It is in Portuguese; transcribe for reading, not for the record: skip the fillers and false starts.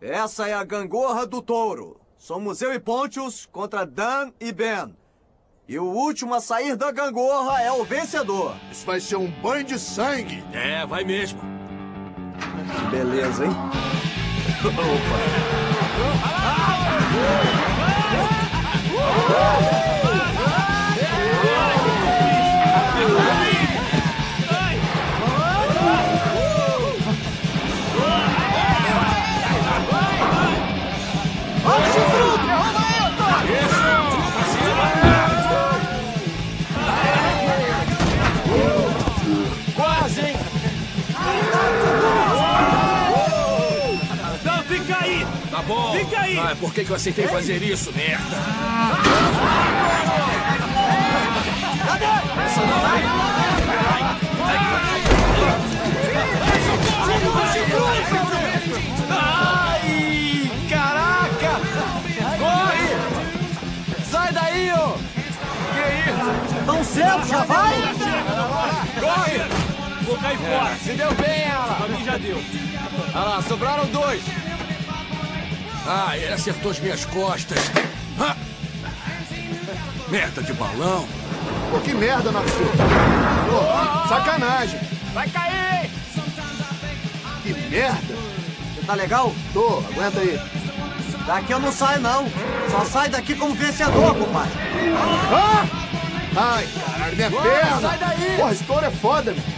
Essa é a gangorra do touro. Somos eu e Pontius contra Dan e Ben. E o último a sair da gangorra é o vencedor. Isso vai ser um banho de sangue. É, vai mesmo. Que beleza, hein? Quase, hein? Não, fica aí! Tá bom. Fica aí! Ah, por que eu aceitei fazer isso, merda? Essa não vai! Ai, caraca! Corre! Sai daí, ô! Que isso? Tão cedo, já vai? Corre! Vou cair fora. Se deu bem, ela. Pra mim já deu. Olha lá, sobraram 2. Ah, ele acertou as minhas costas. Ah! Merda de balão. Pô, que merda, Natsu. Pô, sacanagem. Vai cair! Que merda. Você tá legal? Tô, aguenta aí. Daqui eu não saio, não. Só sai daqui como vencedor, compadre. Ah! Ai, caralho, minha perna. Sai daí! Porra, esse touro é foda, meu.